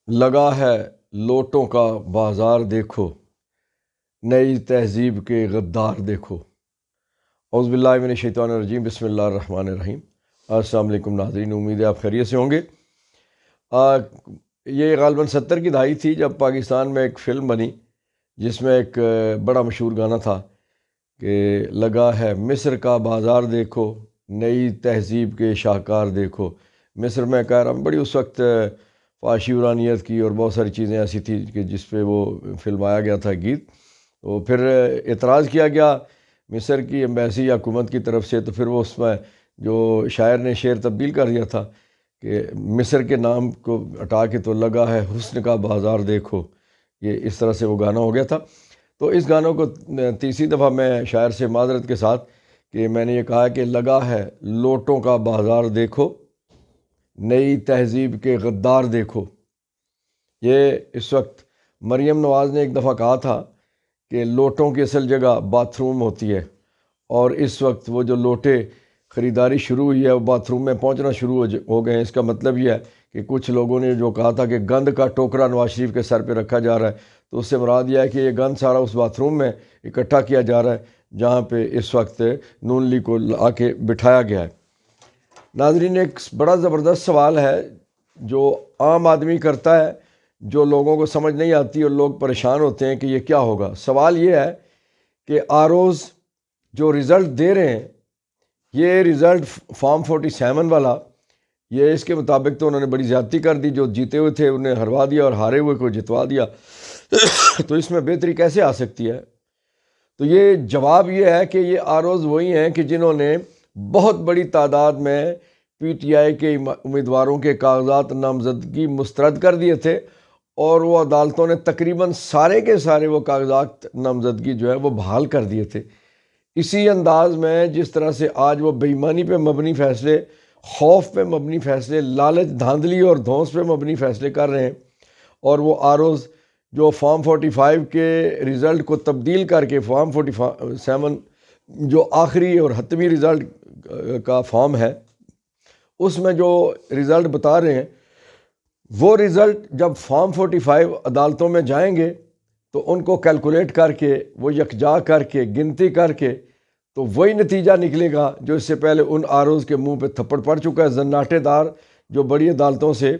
لگا ہے لوٹوں کا بازار دیکھو، نئی تہذیب کے غدار دیکھو۔ اعوذ باللہ من الشیطان الرجیم، بسم اللہ الرحمن الرحیم۔ السلام علیکم ناظرین، امید ہے آپ خیریت سے ہوں گے۔ یہ غالباً 70 کی دہائی تھی جب پاکستان میں ایک فلم بنی جس میں ایک بڑا مشہور گانا تھا کہ لگا ہے مصر کا بازار دیکھو، نئی تہذیب کے شاہکار دیکھو۔ مصر میں کہہ رہا ہوں بڑی اس وقت فحاشی ورانیت کی اور بہت ساری چیزیں ایسی تھی کہ جس پہ وہ فلمایا گیا تھا گیت۔ تو پھر اعتراض کیا گیا مصر کی ایمبیسی یا حکومت کی طرف سے، تو پھر وہ اس میں جو شاعر نے شعر تبدیل کر دیا تھا کہ مصر کے نام کو ہٹا کے تو لگا ہے حسن کا بازار دیکھو۔ یہ اس طرح سے وہ گانا ہو گیا تھا۔ تو اس گانوں کو تیسری دفعہ میں شاعر سے معذرت کے ساتھ کہ میں نے یہ کہا کہ لگا ہے لوٹوں کا بازار دیکھو، نئی تہذیب کے غدار دیکھو۔ یہ اس وقت مریم نواز نے ایک دفعہ کہا تھا کہ لوٹوں کی اصل جگہ باتھ روم ہوتی ہے، اور اس وقت وہ جو لوٹے خریداری شروع ہوئی ہے وہ باتھ روم میں پہنچنا شروع ہو گئے ہیں۔ اس کا مطلب یہ ہے کہ کچھ لوگوں نے جو کہا تھا کہ گند کا ٹوکرا نواز شریف کے سر پہ رکھا جا رہا ہے، تو اس سے مراد یہ ہے کہ یہ گند سارا اس باتھ روم میں اکٹھا کیا جا رہا ہے جہاں پہ اس وقت نون لیگ کو لا کے بٹھایا گیا ہے۔ ناظرین، ایک بڑا زبردست سوال ہے جو عام آدمی کرتا ہے، جو لوگوں کو سمجھ نہیں آتی اور لوگ پریشان ہوتے ہیں کہ یہ کیا ہوگا۔ سوال یہ ہے کہ آروز جو رزلٹ دے رہے ہیں، یہ رزلٹ فارم 47 والا، یہ اس کے مطابق تو انہوں نے بڑی زیادتی کر دی، جو جیتے ہوئے تھے انہیں ہروا دیا اور ہارے ہوئے کو جتوا دیا۔ تو اس میں بہتری کیسے آ سکتی ہے؟ تو یہ جواب یہ ہے کہ یہ آروز وہی ہیں کہ جنہوں نے بہت بڑی تعداد میں پی ٹی آئی کے امیدواروں کے کاغذات نامزدگی مسترد کر دیے تھے، اور وہ عدالتوں نے تقریباً سارے کے سارے وہ کاغذات نامزدگی جو ہے وہ بحال کر دیے تھے۔ اسی انداز میں جس طرح سے آج وہ بے ایمانی پہ مبنی فیصلے، خوف پہ مبنی فیصلے، لالچ، دھاندلی اور دھونس پہ مبنی فیصلے کر رہے ہیں، اور وہ آروز جو فارم 45 کے رزلٹ کو تبدیل کر کے فارم 47 جو آخری اور حتمی رزلٹ کا فارم ہے، اس میں جو رزلٹ بتا رہے ہیں، وہ رزلٹ جب فارم 45 عدالتوں میں جائیں گے تو ان کو کیلکولیٹ کر کے، وہ یکجا کر کے، گنتی کر کے، تو وہی نتیجہ نکلے گا جو اس سے پہلے ان آروز کے منہ پہ تھپڑ پڑ چکا ہے۔ زناٹے دار جو بڑی عدالتوں سے،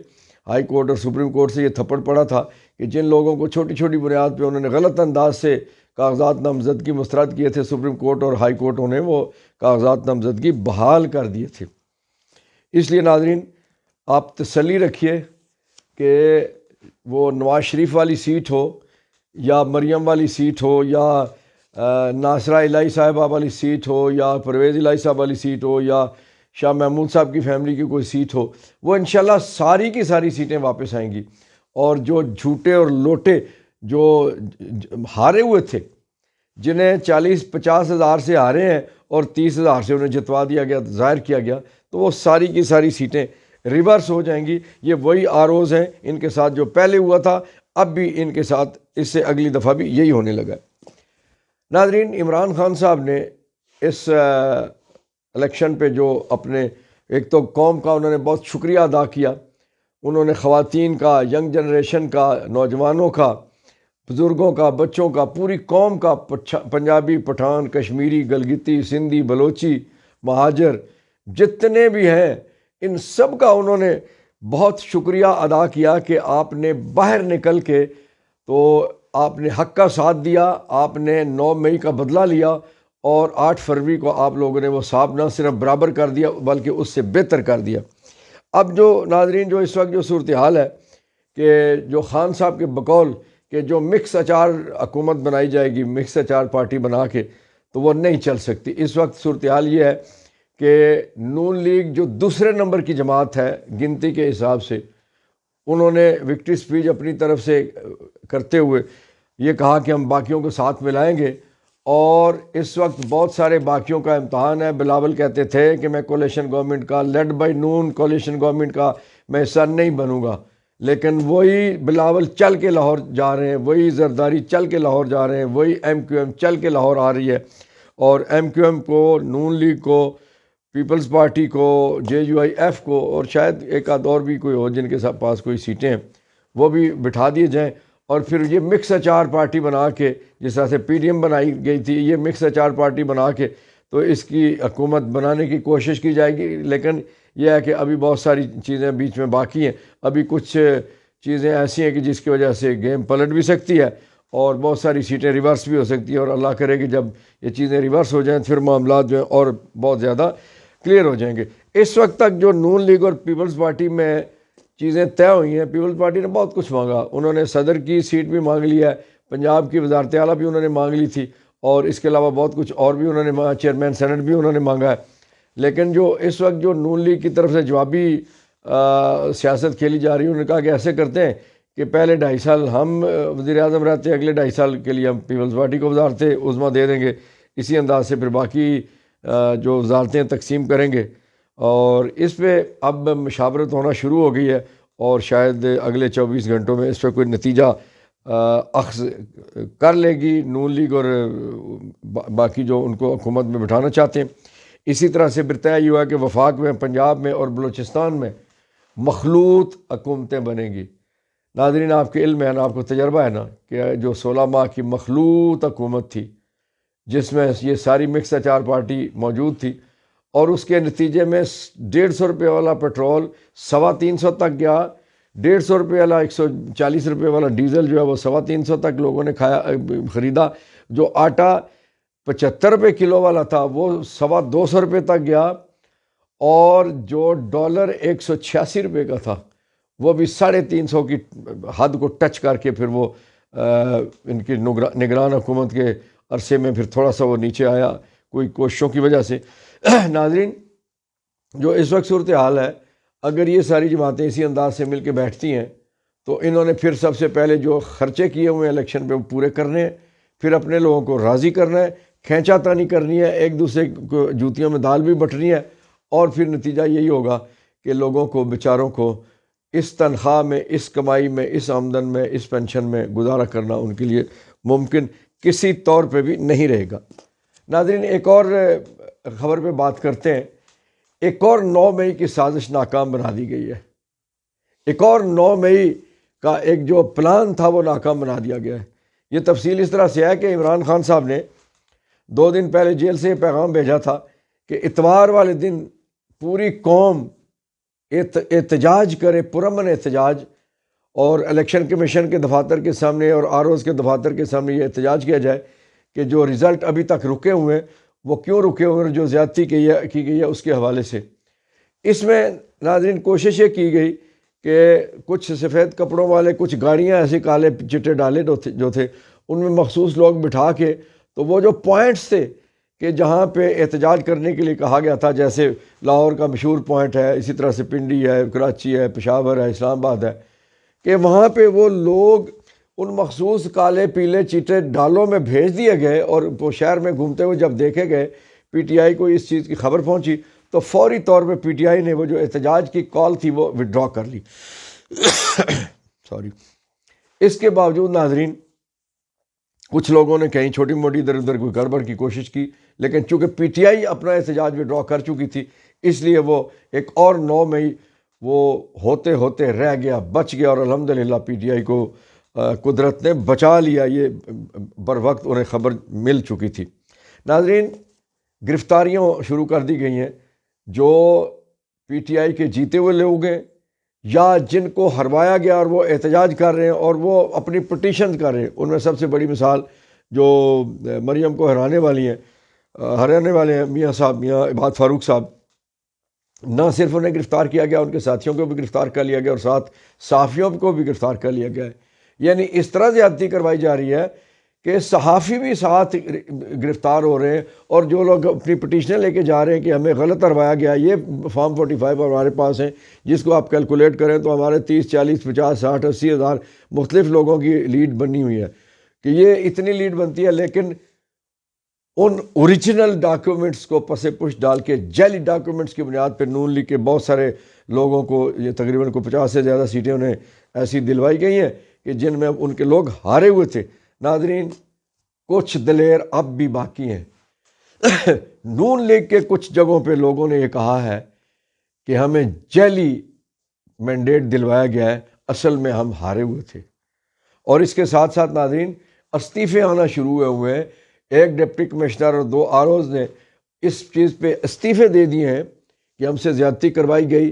ہائی کورٹ اور سپریم کورٹ سے یہ تھپڑ پڑا تھا کہ جن لوگوں کو چھوٹی چھوٹی بنیاد پہ انہوں نے غلط انداز سے کاغذات نامزدگی مسترد کیے تھے، سپریم کورٹ اور ہائی کورٹوں نے وہ کاغذات نامزدگی بحال کر دیے تھے۔ اس لیے ناظرین، آپ تسلی رکھیے کہ وہ نواز شریف والی سیٹ ہو یا مریم والی سیٹ ہو یا ناصرہ الہی صاحبہ والی سیٹ ہو یا پرویز الہی صاحب والی سیٹ ہو یا شاہ محمود صاحب کی فیملی کی کوئی سیٹ ہو، وہ انشاءاللہ ساری کی ساری سیٹیں واپس آئیں گی، اور جو جھوٹے اور لوٹے جو ہارے ہوئے تھے، جنہیں 40-50 ہزار سے ہارے ہیں اور 30 ہزار سے انہیں جتوا دیا گیا، ظاہر کیا گیا، تو وہ ساری کی ساری سیٹیں ریورس ہو جائیں گی۔ یہ وہی آروز ہیں، ان کے ساتھ جو پہلے ہوا تھا اب بھی ان کے ساتھ اس سے اگلی دفعہ بھی یہی ہونے لگا۔ ناظرین، عمران خان صاحب نے اس الیکشن پہ جو اپنے ایک تو قوم کا انہوں نے بہت شکریہ ادا کیا، انہوں نے خواتین کا، ینگ جنریشن کا، نوجوانوں کا، بزرگوں کا، بچوں کا، پوری قوم کا، پنجابی، پٹھان، کشمیری، گلگتی، سندھی، بلوچی، مہاجر جتنے بھی ہیں، ان سب کا انہوں نے بہت شکریہ ادا کیا کہ آپ نے باہر نکل کے تو آپ نے حق کا ساتھ دیا، آپ نے 9 مئی کا بدلہ لیا، اور 8 فروری کو آپ لوگوں نے وہ صاحب نہ صرف برابر کر دیا بلکہ اس سے بہتر کر دیا۔ اب جو ناظرین، جو اس وقت جو صورتحال ہے کہ جو خان صاحب کے بقول کہ جو مکس اچار حکومت بنائی جائے گی، مکس اچار پارٹی بنا کے، تو وہ نہیں چل سکتی۔ اس وقت صورتحال یہ ہے کہ نون لیگ جو دوسرے نمبر کی جماعت ہے گنتی کے حساب سے، انہوں نے وکٹری سپیچ اپنی طرف سے کرتے ہوئے یہ کہا کہ ہم باقیوں کو ساتھ ملائیں گے، اور اس وقت بہت سارے باقیوں کا امتحان ہے۔ بلاول کہتے تھے کہ میں کولیشن گورنمنٹ کا، لیڈ بائی نون کولیشن گورنمنٹ کا میں حصہ نہیں بنوں گا، لیکن وہی بلاول چل کے لاہور جا رہے ہیں، وہی زرداری چل کے لاہور جا رہے ہیں، وہی ایم کیو ایم چل کے لاہور آ رہی ہے، اور ایم کیو ایم کو، نون لیگ کو، پیپلز پارٹی کو، جے یو آئی ایف کو، اور شاید ایک آدھ اور بھی کوئی ہو جن کے پاس کوئی سیٹیں ہیں، وہ بھی بٹھا دیے جائیں، اور پھر یہ مکس اچار پارٹی بنا کے، جس طرح سے پی ڈی ایم بنائی گئی تھی، یہ مکس اچار پارٹی بنا کے تو اس کی حکومت بنانے کی کوشش کی جائے گی۔ لیکن یہ ہے کہ ابھی بہت ساری چیزیں بیچ میں باقی ہیں، ابھی کچھ چیزیں ایسی ہیں کہ جس کی وجہ سے گیم پلٹ بھی سکتی ہے اور بہت ساری سیٹیں ریورس بھی ہو سکتی ہیں، اور اللہ کرے کہ جب یہ چیزیں ریورس ہو جائیں پھر معاملات جو ہیں اور بہت زیادہ کلیئر ہو جائیں گے۔ اس وقت تک جو نون لیگ اور پیپلز پارٹی میں چیزیں طے ہوئی ہیں، پیپلز پارٹی نے بہت کچھ مانگا، انہوں نے صدر کی سیٹ بھی مانگ لی ہے، پنجاب کی وزارت اعلیٰ بھی انہوں نے مانگ لی تھی، اور اس کے علاوہ بہت کچھ اور بھی انہوں نے مانگا، چیئرمین سینٹ بھی انہوں نے مانگا ہے۔ لیکن جو اس وقت جو نون لیگ کی طرف سے جوابی سیاست کھیلی جا رہی ہے، انہوں نے کہا کہ ایسے کرتے ہیں کہ پہلے 2.5 سال ہم وزیر اعظم رہتے ہیں، اگلے 2.5 سال کے لیے ہم پیپلز پارٹی کو وزارت عظمیٰ دے دیں گے، اسی انداز سے پھر باقی جو وزارتیں تقسیم کریں گے، اور اس پہ اب مشاورت ہونا شروع ہو گئی ہے، اور شاید اگلے 24 گھنٹوں میں اس پہ کوئی نتیجہ اخذ کر لے گی نون لیگ اور باقی جو ان کو حکومت میں بٹھانا چاہتے ہیں۔ اسی طرح سے پھر طے یہ ہوا کہ وفاق میں، پنجاب میں اور بلوچستان میں مخلوط حکومتیں بنیں گی۔ ناظرین، آپ کے علم ہے نا، آپ کو تجربہ ہے نا کہ جو 16 ماہ کی مخلوط حکومت تھی جس میں یہ ساری مکس اچار پارٹی موجود تھی، اور اس کے نتیجے میں 150 روپے والا پیٹرول 350 تک گیا، 150 روپے والا 140 روپے والا ڈیزل جو ہے وہ 350 تک لوگوں نے خریدا، جو آٹا 75 روپے کلو والا تھا وہ 250 روپے تک گیا، اور جو ڈالر 186 روپے کا تھا وہ بھی 350 کی حد کو ٹچ کر کے پھر وہ ان کی نگران حکومت کے عرصے میں پھر تھوڑا سا وہ نیچے آیا کوئی کوششوں کی وجہ سے۔ ناظرین، جو اس وقت صورتحال ہے، اگر یہ ساری جماعتیں اسی انداز سے مل کے بیٹھتی ہیں تو انہوں نے پھر سب سے پہلے جو خرچے کیے ہوئے ہیں الیکشن پہ وہ پورے کرنے ہیں، پھر اپنے لوگوں کو راضی کرنا ہے، کھینچا تانی کرنی ہے، ایک دوسرے کو جوتیوں میں دال بھی بٹنی ہے، اور پھر نتیجہ یہی ہوگا کہ لوگوں کو، بیچاروں کو اس تنخواہ میں، اس کمائی میں، اس آمدن میں، اس پینشن میں گزارا کرنا ان کے لیے ممکن کسی طور پہ بھی نہیں رہے گا۔ ناظرین، ایک اور خبر پہ بات کرتے ہیں۔ ایک اور 9 مئی کی سازش ناکام بنا دی گئی ہے۔ ایک اور 9 مئی کا ایک جو پلان تھا وہ ناکام بنا دیا گیا ہے۔ یہ تفصیل اس طرح سے ہے کہ عمران خان صاحب نے 2 دن پہلے جیل سے یہ پیغام بھیجا تھا کہ اتوار والے دن پوری قوم احتجاج کرے، پرامن احتجاج، اور الیکشن کمیشن کے دفاتر کے سامنے اور آر اوز کے دفاتر کے سامنے یہ احتجاج کیا جائے کہ جو رزلٹ ابھی تک رکے ہوئے ہیں وہ کیوں رکے ہوئے ہیں، جو زیادتی کی گئی ہے اس کے حوالے سے۔ اس میں ناظرین کوشش یہ کی گئی کہ کچھ سفید کپڑوں والے، کچھ گاڑیاں ایسے کالے چٹے ڈالے جو تھے، ان میں مخصوص لوگ بٹھا کے، تو وہ جو پوائنٹس تھے کہ جہاں پہ احتجاج کرنے کے لیے کہا گیا تھا، جیسے لاہور کا مشہور پوائنٹ ہے، اسی طرح سے پنڈی ہے، کراچی ہے، پشاور ہے، اسلام آباد ہے، کہ وہاں پہ وہ لوگ ان مخصوص کالے پیلے چیٹے ڈالوں میں بھیج دیے گئے، اور وہ شہر میں گھومتے ہوئے جب دیکھے گئے، پی ٹی آئی کو اس چیز کی خبر پہنچی تو فوری طور پہ پی ٹی آئی نے وہ جو احتجاج کی کال تھی وہ وڈرا کر لی۔ اس کے باوجود ناظرین کچھ لوگوں نے کہیں چھوٹی موٹی ادھر ادھر کوئی گڑبڑ کی کوشش کی، لیکن چونکہ پی ٹی آئی اپنا احتجاج وڈرا کر چکی تھی، اس لیے وہ ایک اور 9 مئی وہ ہوتے ہوتے رہ گیا، بچ گیا، اور الحمدللہ پی ٹی آئی کو قدرت نے بچا لیا، یہ بر وقت انہیں خبر مل چکی تھی۔ ناظرین، گرفتاریاں شروع کر دی گئی ہیں، جو پی ٹی آئی کے جیتے ہوئے لوگ ہیں یا جن کو ہروایا گیا اور وہ احتجاج کر رہے ہیں اور وہ اپنی پٹیشن کر رہے ہیں۔ ان میں سب سے بڑی مثال جو مریم کو ہرانے والے ہیں میاں صاحب، میاں عباد فاروق صاحب، نہ صرف انہیں گرفتار کیا گیا، ان کے ساتھیوں کو بھی گرفتار کر لیا گیا، اور ساتھ صحافیوں کو بھی گرفتار کر لیا گیا ہے۔ یعنی اس طرح زیادتی کروائی جا رہی ہے کہ صحافی بھی ساتھ گرفتار ہو رہے ہیں، اور جو لوگ اپنی پٹیشنیں لے کے جا رہے ہیں کہ ہمیں غلط ہروایا گیا، یہ فارم 45 ہمارے پاس ہیں، جس کو آپ کیلکولیٹ کریں تو ہمارے 30 40 50 60 80 ہزار مختلف لوگوں کی لیڈ بنی ہوئی ہے، کہ یہ اتنی لیڈ بنتی ہے، لیکن ان اوریجنل ڈاکیومنٹس کو پس پش ڈال کے، جعلی ڈاکیومنٹس کی بنیاد پہ نون لیگ کے بہت سارے لوگوں کو، یہ تقریباً 50 سے زیادہ سیٹیں انہیں ایسی دلوائی گئی ہیں کہ جن میں ان کے لوگ ہارے ہوئے تھے۔ ناظرین، کچھ دلیر اب بھی باقی ہیں۔ نون لیگ کے کچھ جگہوں پہ لوگوں نے یہ کہا ہے کہ ہمیں جعلی مینڈیٹ دلوایا گیا ہے، اصل میں ہم ہارے ہوئے تھے۔ اور اس کے ساتھ ساتھ ناظرین استعفے آنا شروع ہوئے ہیں۔ ایک ڈپٹی کمشنر اور 2 ROs نے اس چیز پہ استعفے دے دیے ہیں کہ ہم سے زیادتی کروائی گئی،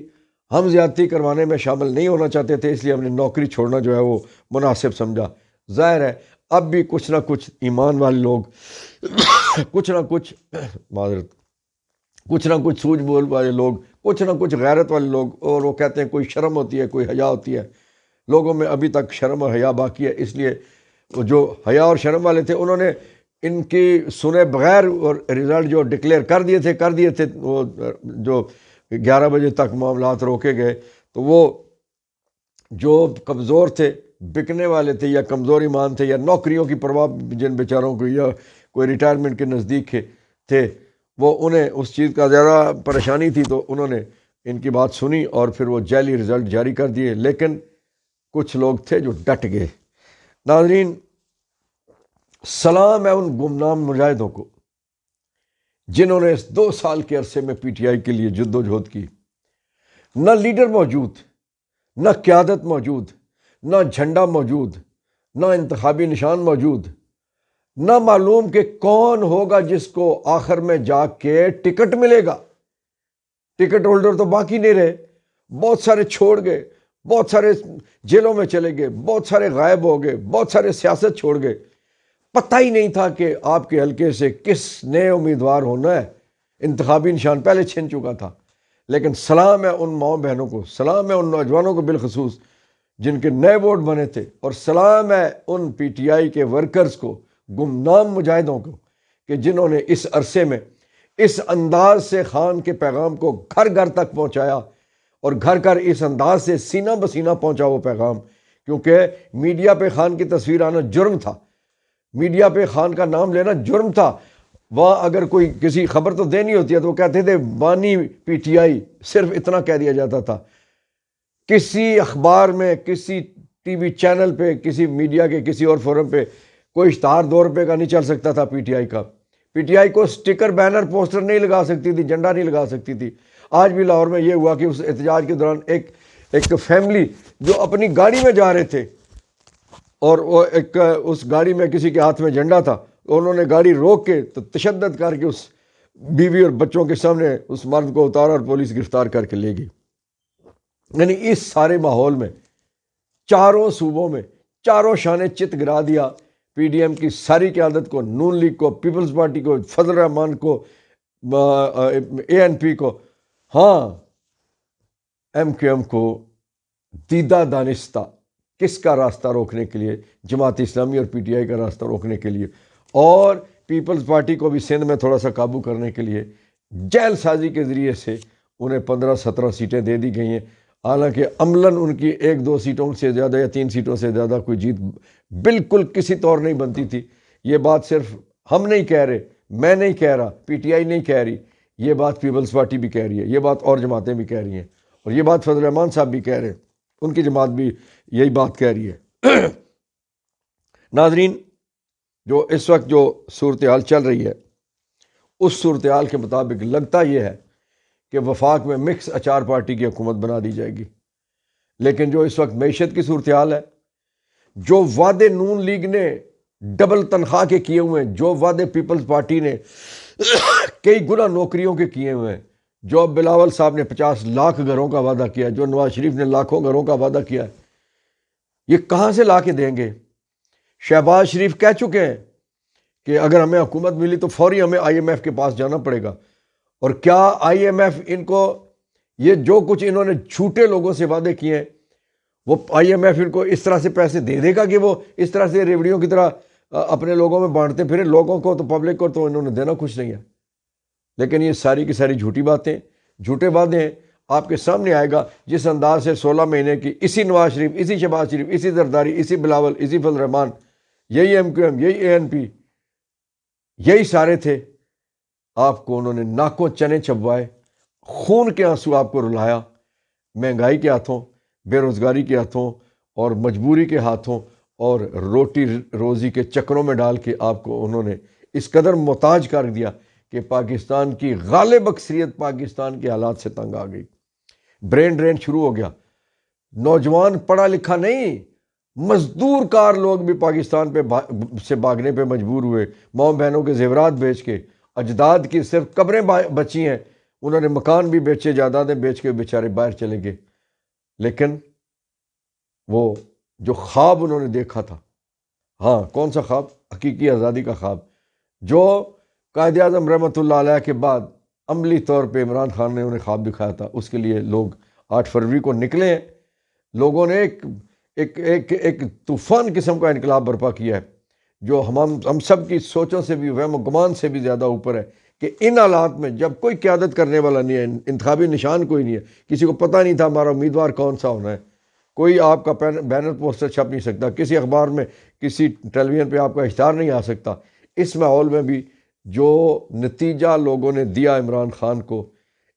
ہم زیادتی کروانے میں شامل نہیں ہونا چاہتے تھے، اس لیے ہم نے نوکری چھوڑنا جو ہے وہ مناسب سمجھا۔ ظاہر ہے اب بھی کچھ نہ کچھ ایمان والے لوگ کچھ نہ کچھ کچھ نہ کچھ سوجھ بول والے لوگ، کچھ نہ کچھ غیرت والے لوگ، اور وہ کہتے ہیں کوئی شرم ہوتی ہے، کوئی حیا ہوتی ہے۔ لوگوں میں ابھی تک شرم اور حیا باقی ہے، اس لیے وہ جو حیا اور شرم والے تھے انہوں نے ان کی سنے بغیر اور رزلٹ جو ڈکلیئر کر دیے تھے وہ جو 11 بجے تک معاملات روکے گئے، تو وہ جو کمزور تھے، بکنے والے تھے، یا کمزور ایمان تھے، یا نوکریوں کی پرواہ جن بیچاروں کو، یا کوئی ریٹائرمنٹ کے نزدیک تھے، وہ انہیں اس چیز کا زیادہ پریشانی تھی، تو انہوں نے ان کی بات سنی اور پھر وہ جعلی رزلٹ جاری کر دیے۔ لیکن کچھ لوگ تھے جو ڈٹ گئے۔ ناظرین سلام ہے ان گمنام مجاہدوں کو جنہوں نے اس 2 سال کے عرصے میں PTI کے لیے جد و جہد کی۔ نہ لیڈر موجود، نہ قیادت موجود، نہ جھنڈا موجود، نہ انتخابی نشان موجود، نہ معلوم کہ کون ہوگا جس کو آخر میں جا کے ٹکٹ ملے گا۔ ٹکٹ ہولڈر تو باقی نہیں رہے، بہت سارے چھوڑ گئے، بہت سارے جیلوں میں چلے گئے، بہت سارے غائب ہو گئے، بہت سارے سیاست چھوڑ گئے۔ پتہ ہی نہیں تھا کہ آپ کے حلقے سے کس نئے امیدوار ہونا ہے، انتخابی نشان پہلے چھن چکا تھا۔ لیکن سلام ہے ان ماؤں بہنوں کو، سلام ہے ان نوجوانوں کو بالخصوص جن کے نئے ووٹ بنے تھے، اور سلام ہے ان PTI کے ورکرز کو، گمنام مجاہدوں کو، کہ جنہوں نے اس عرصے میں اس انداز سے خان کے پیغام کو گھر گھر تک پہنچایا، اور گھر گھر اس انداز سے سینہ بسینہ پہنچا وہ پیغام۔ کیونکہ میڈیا پہ خان کی تصویر آنا جرم تھا، میڈیا پہ خان کا نام لینا جرم تھا۔ وہاں اگر کوئی کسی خبر تو دینی ہوتی ہے تو وہ کہتے تھے بانی PTI، صرف اتنا کہہ دیا جاتا تھا۔ کسی اخبار میں، کسی TV چینل پہ، کسی میڈیا کے کسی اور فورم پہ کوئی اشتہار 2 روپے کا نہیں چل سکتا تھا PTI کا۔ PTI کو سٹیکر، بینر، پوسٹر نہیں لگا سکتی تھی، جھنڈا نہیں لگا سکتی تھی۔ آج بھی لاہور میں یہ ہوا کہ اس احتجاج کے دوران ایک فیملی جو اپنی گاڑی میں جا رہے تھے، اور وہ اس گاڑی میں کسی کے ہاتھ میں جھنڈا تھا، انہوں نے گاڑی روک کے تو تشدد کر کے اس بیوی اور بچوں کے سامنے اس مرد کو اتارا اور پولیس گرفتار کر کے لے گئی۔ یعنی اس سارے ماحول میں چاروں صوبوں میں چاروں شانے چت گرا دیا PDM کی ساری قیادت کو، نون لیگ کو، پیپلز پارٹی کو، فضل الرحمان کو، ANP کو، ہاں MQM کو دیدہ دانستہ کس کا راستہ روکنے کے لیے، جماعت اسلامی اور PTI کا راستہ روکنے کے لیے، اور پیپلز پارٹی کو بھی سندھ میں تھوڑا سا قابو کرنے کے لیے جیل سازی کے ذریعے سے انہیں 15-17 سیٹیں دے دی گئی ہیں۔ حالانکہ عملاً ان کی 1-2 سیٹوں سے زیادہ یا 3 سیٹوں سے زیادہ کوئی جیت بالکل کسی طور نہیں بنتی تھی۔ یہ بات صرف ہم نہیں کہہ رہے، میں نہیں کہہ رہا، PTI نہیں کہہ رہی، یہ بات پیپلز پارٹی بھی کہہ رہی ہے، یہ بات اور جماعتیں بھی کہہ رہی ہیں، اور یہ بات فضل الرحمان صاحب بھی کہہ رہے ہیں، ان کی جماعت بھی یہی بات کہہ رہی ہے۔ ناظرین جو اس وقت جو صورتحال چل رہی ہے، اس صورتحال کے مطابق لگتا یہ ہے کہ وفاق میں مکس اچار پارٹی کی حکومت بنا دی جائے گی۔ لیکن جو اس وقت معیشت کی صورتحال ہے، جو وعدے نون لیگ نے ڈبل تنخواہ کے کیے ہوئے ہیں، جو وعدے پیپلز پارٹی نے کئی گنا نوکریوں کے کیے ہوئے ہیں، جو اب بلاول صاحب نے 50 لاکھ گھروں کا وعدہ کیا ہے، جو نواز شریف نے لاکھوں گھروں کا وعدہ کیا ہے، یہ کہاں سے لا کے دیں گے؟ شہباز شریف کہہ چکے ہیں کہ اگر ہمیں حکومت ملی تو فوری ہمیں IMF کے پاس جانا پڑے گا۔ اور کیا IMF ان کو یہ جو کچھ انہوں نے جھوٹے لوگوں سے وعدے کیے ہیں، وہ IMF ان کو اس طرح سے پیسے دے دے گا کہ وہ اس طرح سے ریوڑیوں کی طرح اپنے لوگوں میں بانٹتے پھریں؟ لوگوں کو تو، پبلک کو تو انہوں نے دینا کچھ نہیں ہے۔ لیکن یہ ساری کی ساری جھوٹی باتیں، جھوٹے وعدے ہیں۔ آپ کے سامنے آئے گا جس انداز سے 16 مہینے کی اسی نواز شریف، اسی شہباز شریف، اسی زرداری، اسی بلاول، اسی فضل الرحمان، یہی MQM، یہی ANP، یہی سارے تھے، آپ کو انہوں نے ناکوں چنے چبوائے، خون کے آنسو آپ کو رلایا، مہنگائی کے ہاتھوں، بے روزگاری کے ہاتھوں، اور مجبوری کے ہاتھوں، اور روٹی روزی کے چکروں میں ڈال کے آپ کو انہوں نے اس قدر محتاج کر دیا کہ پاکستان کی غالب اکثریت پاکستان کے حالات سے تنگ آ گئی۔ برین ڈرین شروع ہو گیا۔ نوجوان پڑھا لکھا نہیں، مزدور کار لوگ بھی پاکستان سے بھاگنے پہ مجبور ہوئے، ماؤں بہنوں کے زیورات بیچ کے، اجداد کی صرف قبریں بچی ہیں، انہوں نے مکان بھی بیچے، جائیدادیں بیچ کے بیچارے باہر چلے گئے۔ لیکن وہ جو خواب انہوں نے دیکھا تھا، ہاں کون سا خواب؟ حقیقی آزادی کا خواب، جو قائد اعظم رحمۃ اللہ علیہ کے بعد عملی طور پہ عمران خان نے انہیں خواب دکھایا تھا، اس کے لیے لوگ 8 فروری کو نکلے ہیں۔ لوگوں نے ایک طوفان قسم کا انقلاب برپا کیا ہے، جو ہم سب کی سوچوں سے بھی، وہم و گمان سے بھی زیادہ اوپر ہے، کہ ان حالات میں جب کوئی قیادت کرنے والا نہیں ہے، انتخابی نشان کوئی نہیں ہے، کسی کو پتہ نہیں تھا ہمارا امیدوار کون سا ہونا ہے، کوئی آپ کا بینر پوسٹر چھپ نہیں سکتا، کسی اخبار میں، کسی ٹیلی ویژن پہ آپ کا اشتہار نہیں آ سکتا، اس ماحول میں بھی جو نتیجہ لوگوں نے دیا عمران خان کو،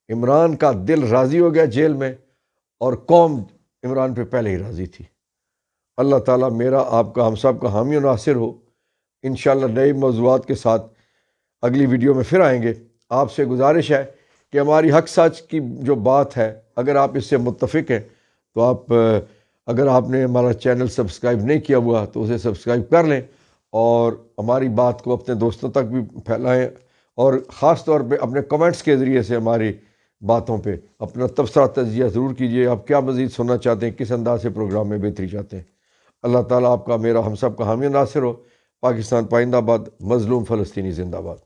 عمران کا دل راضی ہو گیا جیل میں، اور قوم عمران پہ پہلے ہی راضی تھی۔ اللہ تعالیٰ میرا، آپ کا، ہم سب کا حامی و ناصر ہو۔ انشاءاللہ نئے موضوعات کے ساتھ اگلی ویڈیو میں پھر آئیں گے۔ آپ سے گزارش ہے کہ ہماری حق سچ کی جو بات ہے، اگر آپ اس سے متفق ہیں تو اگر آپ نے ہمارا چینل سبسکرائب نہیں کیا ہوا تو اسے سبسکرائب کر لیں، اور ہماری بات کو اپنے دوستوں تک بھی پھیلائیں، اور خاص طور پہ اپنے کمنٹس کے ذریعے سے ہماری باتوں پہ اپنا تبصرہ تجزیہ ضرور کیجیے۔ آپ کیا مزید سننا چاہتے ہیں، کس انداز سے پروگرام میں بہتری چاہتے ہیں۔ اللہ تعالیٰ آپ کا، میرا، ہم سب کا حامی و ناصر ہو۔ پاکستان پائندہ باد، مظلوم فلسطینی زندہ باد۔